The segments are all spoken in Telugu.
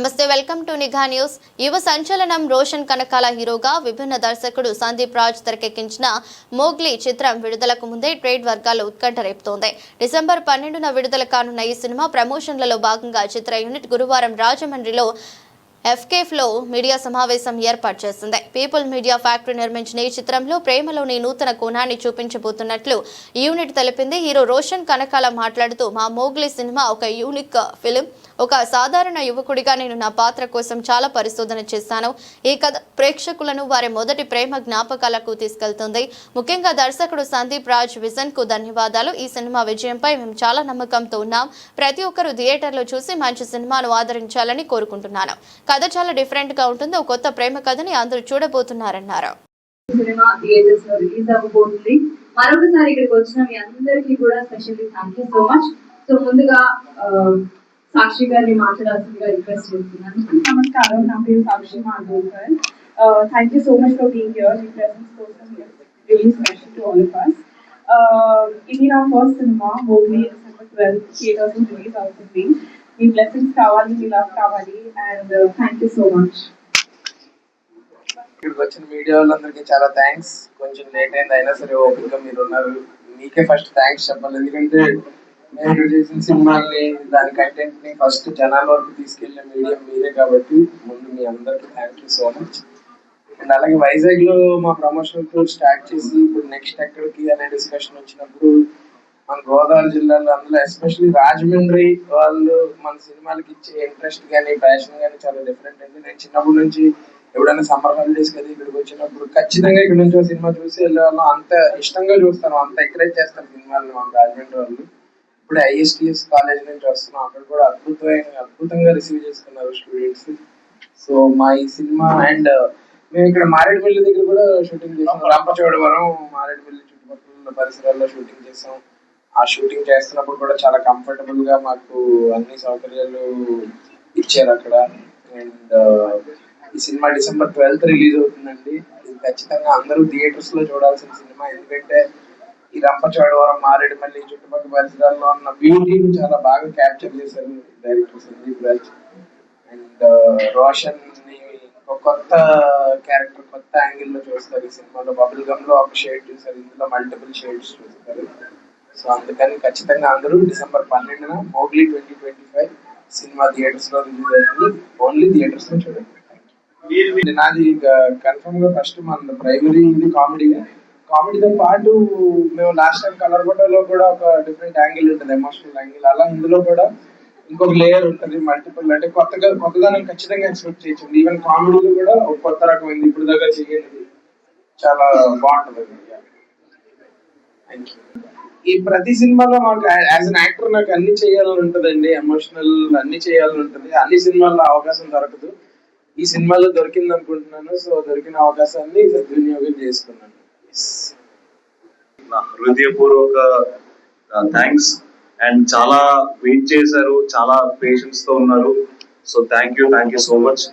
నమస్తే, వెల్కమ్ టు నిఘా న్యూస్. యువ సంచలనం రోషన్ కనకాల హీరోగా విభిన్న దర్శకుడు సందీప్ రాజ్ తెరకెక్కించిన మోగ్లీ చిత్రం విడుదలకు ముందే ట్రేడ్ వర్గాల్లో ఉత్కంఠ రేపుతోంది. డిసెంబర్ 12న విడుదల కానున్న ఈ సినిమా ప్రమోషన్లలో భాగంగా చిత్ర యూనిట్ గురువారం రాజమండ్రిలో ఎఫ్కేఫ్లో మీడియా సమావేశం ఏర్పాటు చేసింది. పీపుల్ మీడియా ఫ్యాక్టరీ నిర్మించిన ఈ చిత్రంలో ప్రేమలోని నూతన కోణాన్ని చూపించబోతున్నట్లు యూనిట్ తెలిపింది. హీరో రోషన్ కనకాల మాట్లాడుతూ, మా మోగ్లీ సినిమా ఒక యూనిక్ ఫిలిం. ఒక సాధారణ యువకుడిగా నేను నా పాత్ర కోసం చాలా పరిశోధన చేశాను. ఈ కథ ప్రేక్షకులను వారి మొదటి ప్రేమ జ్ఞాపకాలకు తీసుకెళ్తుంది. ముఖ్యంగా దర్శకుడు సందీప్ రాజ్ విజన్ కు ధన్యవాదాలు. ఈ సినిమా విజయంపై మేము చాలా నమ్మకంతో ఉన్నాం. ప్రతి ఒక్కరూ థియేటర్లో చూసి మంచి సినిమాను ఆదరించాలని కోరుకుంటున్నాను. కథ చాలా డిఫరెంట్ గా ఉంటుంది. ఒక కొత్త ప్రేమ కథని అందరూ చూడబోతున్నారన్నారు. మరొకసారి ఇక్కడికి వచ్చిన మీ అందరికీ కూడా specially thank you so much. So ముందుగా సాక్షి గారిని మాట్లాడాల్సిందిగా రిక్వెస్ట్ చేస్తున్నాను. నమస్కారం, నా పేరు సాక్షి మాధోకర్. Thank you so much for being here. Your presence is really special to all of us. ఇది నా first cinema Mowgli. December 12th theatres లో రిలీజ్ అవుతుంది. మీ బ్లెస్సింగ్స్ కావాలి, మీ లవ్ కావాలి, and thank you so much. ఇక్కడికి వచ్చిన మీడియా వాళ్ళందరికీ చాలా థ్యాంక్స్. కొంచెం లేట్ అయింది, అయినా సరే ఓపిక మీరు ఉన్నారు. మీకే ఫస్ట్ థ్యాంక్స్ చెప్పాలి, ఎందుకంటే నేను చేసిన సినిమాని, దాని కంటెంట్ ని ఫస్ట్ జనాల వరకు తీసుకెళ్లే మీడియం మీరే, కాబట్టి ముందు మీ అందరికి thank you so much. And అలాగే వైజాగ్ లో మా ప్రమోషన్ టూర్ స్టార్ట్ చేసి ఇప్పుడు నెక్స్ట్ ఎక్కడికి అనే డిస్కషన్ వచ్చినప్పుడు మన గోదావరి జిల్లాలో, అందులో ఎస్పెషల్లీ రాజమండ్రి వాళ్ళు మన సినిమాలకి ఇచ్చే ఇంట్రెస్ట్ కానీ ప్యాషన్ కానీ చాలా డిఫరెంట్ అండి. నేను చిన్నప్పటి నుంచి ఎప్పుడైనా సమ్మర్ హాలిడేస్ కదా ఇక్కడికి వచ్చినప్పుడు ఖచ్చితంగా ఇక్కడ నుంచి సినిమా చూసి వెళ్ళే వాళ్ళం. అంత ఇష్టంగా చూస్తాను, అంత ఎంకరేజ్ చేస్తాను సినిమాలను మన రాజమండ్రి వాళ్ళు. ఇప్పుడు ఐఎస్టిఎస్ కాలేజ్ నుంచి వస్తున్నాం, అక్కడ కూడా అద్భుతంగా రిసీవ్ చేసుకున్నారు స్టూడెంట్స్. సో మా ఈ సినిమా అండ్ మేము ఇక్కడ మారేడుమిల్లి దగ్గర కూడా షూటింగ్ చేసాం. రంపచోడవరం, మారేడుమిల్లి చుట్టుపక్కల పరిసరాల్లో షూటింగ్ చేసాం. ఆ షూటింగ్ చేస్తున్నప్పుడు కూడా చాలా కంఫర్టబుల్ గా మాకు అన్ని సౌకర్యాలు ఇచ్చారు అక్కడ. అండ్ ఈ సినిమా December 12th రిలీజ్ అవుతుందండి. ఇది ఖచ్చితంగా అందరూ థియేటర్స్ లో చూడాల్సిన సినిమా, ఎందుకంటే ఈ రంపచోడవరం, మారేడుమల్లి చుట్టుపక్కల పరిసరాల్లో ఉన్న బ్యూటీని చాలా బాగా క్యాప్చర్ చేశారు డైరెక్టర్ సందీప్ రాజ్. అండ్ రోషన్ ని ఒక కొత్త క్యారెక్టర్, కొత్త యాంగిల్ లో చూస్తారు ఈ సినిమాలో. బబుల్ గమ్ లో ఒక షేడ్ చూస్తారు, ఇందులో మల్టిపుల్ షేడ్స్ చూస్తారు. సో అందుకని ఖచ్చితంగా అందరూ December 12న మోగ్లీ 2025 సినిమా థియేటర్స్ లో రిలీజ్ అవుతుంది. ఓన్లీ థియేటర్స్ లో చూడండి. నాది కన్ఫర్మ్ గా ఫస్ట్ మన ప్రైమరీ ఇది కామెడీతో పాటు మేము లాస్ట్ టైం కలర్ ఫోటోలో కూడా ఒక డిఫరెంట్ యాంగిల్ ఉంటుంది, ఎమోషనల్ యాంగిల్. అలా ఇందులో కూడా ఇంకొక లేయర్ ఉంటుంది, మల్టిపుల్. అంటే కొత్తదనం ఖచ్చితంగా ఎక్స్పెక్ట్ చేయొచ్చు. ఈవెన్ కామెడీలో కూడా ఒక కొత్త రకమైంది, ఇప్పుడు దాకా చేయండి, చాలా బాగుంటుంది. Thank you. ఈ ప్రతి సినిమాలో మాకు యాజ్ అన్ యాక్టర్ నాకు అన్ని చేయాలని ఉంటుందండి, ఎమోషనల్ అన్ని చేయాలని ఉంటుంది. అన్ని సినిమాల్లో అవకాశం దొరకదు, ఈ సినిమాలో దొరికింది అనుకుంటున్నాను. సో దొరికిన అవకాశాన్ని సద్వినియోగం చేసుకున్నాను. హృదయపూర్వక థ్యాంక్స్. అండ్ చాలా వెయిట్ చేశారు, చాలా పేషెన్స్ తో ఉన్నారు. So thank you so much.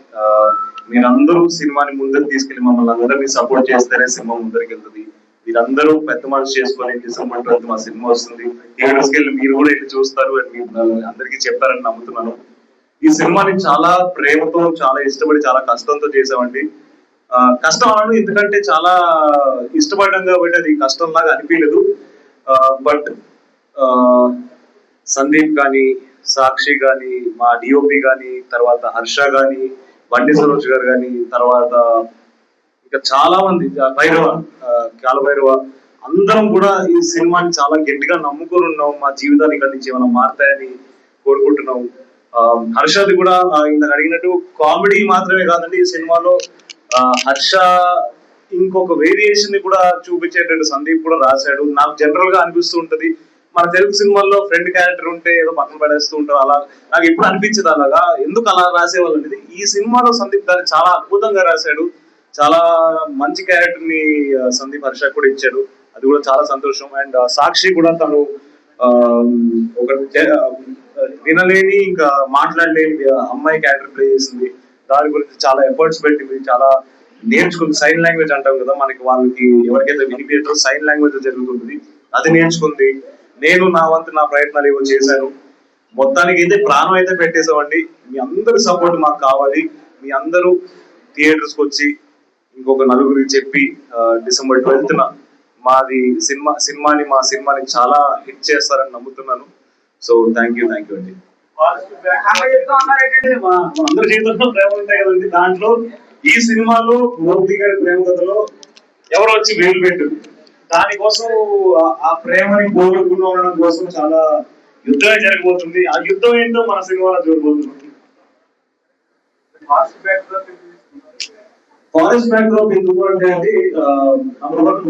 మీరందరూ సినిమాని ముందుకు తీసుకెళ్లి మమ్మల్ని అందరినీ సపోర్ట్ చేస్తేనే సినిమా ముందరికి వెళ్తుంది. మీరందరూ పెద్ద మనసు చేసుకొని December 12th మా సినిమా వస్తుంది. థియేటర్స్కి వెళ్ళి మీరు కూడా వెళ్ళి చూస్తారు అని మీరు అందరికీ చెప్పారని నమ్ముతున్నాను. ఈ సినిమాని చాలా ప్రేమతో, చాలా ఇష్టపడి, చాలా కష్టంతో చేసామండి. కష్టం అను ఎందుకంటే చాలా ఇష్టపడ్డాం కాబట్టి అది కష్టం లాగా అనిపించలేదు. బట్ సందీప్ కానీ, సాక్షి కానీ, మా డిఓపి కానీ, తర్వాత హర్ష కానీ, బండి సరోజ్ గారు కానీ, తర్వాత ఇంకా చాలా మంది, కాలభైరవ, అందరం కూడా ఈ సినిమాని చాలా గట్టిగా నమ్ముకొని ఉన్నాం. మా జీవితాలు ఇక్కడి నుంచి ఏమైనా మారుతాయని కోరుకుంటున్నాం. హర్షది కూడా ఇందాక అడిగినట్టు కామెడీ మాత్రమే కాదండి, ఈ సినిమాలో హర్ష ఇంకొక వేరియేషన్ ని కూడా చూపించేటట్టు సందీప్ కూడా రాశాడు. నాకు జనరల్ గా అనిపిస్తూ ఉంటది, మన తెలుగు సినిమాల్లో ఫ్రెండ్ క్యారెక్టర్ ఉంటే ఏదో పక్కన పడేస్తూ ఉంటారు, అలా నాకు ఎప్పుడు అనిపించదు. అలాగా ఎందుకు అలా రాసేవాళ్ళు అనేది ఈ సినిమాలో సందీప్ గారు చాలా అద్భుతంగా రాశాడు. చాలా మంచి క్యారెక్టర్ ని సందీప్ హర్ష కూడా ఇచ్చాడు, అది కూడా చాలా సంతోషం. అండ్ సాక్షి కూడా తను ఒక వినలేని, ఇంకా మాట్లాడలేని అమ్మాయి క్యారెక్టర్ ప్లే చేసింది. దాని గురించి చాలా ఎఫర్ట్స్ పెట్టింది, చాలా నేర్చుకుంది. సైన్ లాంగ్వేజ్ అంటాం కదా మనకి, వాళ్ళకి ఎవరికైతే వినిపించో సైన్ లాంగ్వేజ్ జరుగుతుంది, అది నేర్చుకుంది. నేను నా వంతు నా ప్రయత్నాలు ఏవో చేశాను. మొత్తానికి అయితే ప్రాణం అయితే పెట్టేసామండి. మీ అందరి సపోర్ట్ మాకు కావాలి. మీ అందరూ థియేటర్స్కి వచ్చి ఇంకొక నలుగురికి చెప్పి డిసెంబర్ 12th మాది మా సినిమాని చాలా హిట్ చేస్తారని నమ్ముతున్నాను. సో థ్యాంక్ యూ అండి. అందరి జీవితంలో ప్రేమ ఉంటాయి కదండి. దాంట్లో ఈ సినిమాలో మోదీ గారి ప్రేమ కథలో ఎవరు వచ్చి వేలు పెట్టు, దానికోసం ఆ ప్రేమని పోగొట్టుకుని ఉండడం కోసం చాలా యుద్ధమే జరగబోతుంది. ఆ యుద్ధం ఏంటో మన సినిమాలో చూడబోతున్నాం. ఫారెస్ట్ బ్యాక్డ్రాప్ ఎందుకు అంటే అండి,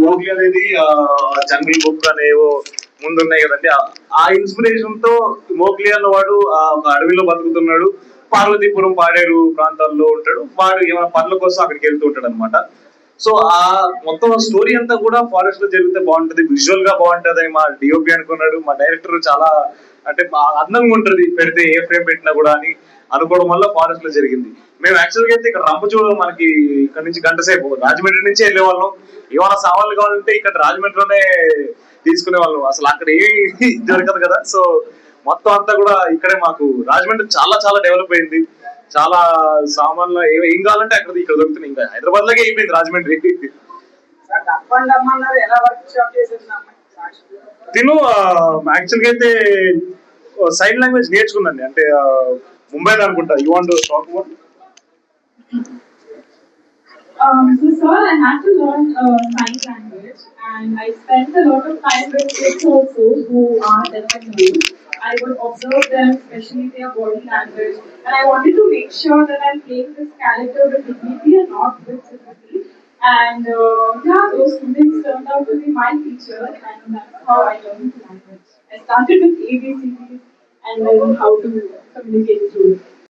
మోగ్లీ అనేది జంగిల్ బుక్ అనేవో ముందున్నాయి కదండి. ఆ ఇన్స్పిరేషన్ తో మోగ్లీ అన్నవాడు ఒక అడవిలో బతుకుతున్నాడు. పార్వతీపురం పాడేరు ప్రాంతాల్లో ఉంటాడు. వాడు ఏమైనా పనుల కోసం అక్కడికి వెళ్తూ ఉంటాడు అనమాట. సో ఆ మొత్తం స్టోరీ అంతా కూడా ఫారెస్ట్ లో జరిగితే బాగుంటది, విజువల్ గా బాగుంటది అని మా డిఓపి అనుకున్నాడు. మా డైరెక్టర్ చాలా అంటే అందంగా ఉంటది పెడితే, ఏ ఫ్రేమ్ పెట్టినా కూడా అని అనుకోవడం వల్ల ఫారెస్ట్ లో జరిగింది. మేము యాక్చువల్గా అయితే ఇక్కడ రంపచోడ మనకి ఇక్కడ నుంచి గంట సేపు రాజమండ్రి నుంచి వెళ్ళే వాళ్ళం. ఏమైనా సవాళ్ళు కావాలంటే ఇక్కడ రాజమండ్రిలోనే తీసుకునే వాళ్ళం. అసలు అక్కడ ఏమి దొరకదు కదా. సో మొత్తం అంతా కూడా ఇక్కడే మాకు రాజమండ్రి చాలా డెవలప్ అయింది. చాలా సామాన్లు ఏం కావాలంటే అక్కడ ఇక్కడ దొరుకుతున్నాయి. ఇంకా హైదరాబాద్ లాగే అయిపోయింది రాజమండ్రి. తిను యాక్చువల్గా అయితే సైన్ లాంగ్వేజ్ నేర్చుకున్నాను. అంటే ముంబైలో అనుకుంటా. You want to talk about? So sir, I had to learn sign language, and I spent a lot of time with kids also who are deaf and mute. I would observe them, especially their body language, and I wanted to make sure that I'm playing this character with dignity and not with sympathy. And yeah, those students turned out to be my teacher, and that's how I learned the language. I started with ABCDs and then how to communicate through it.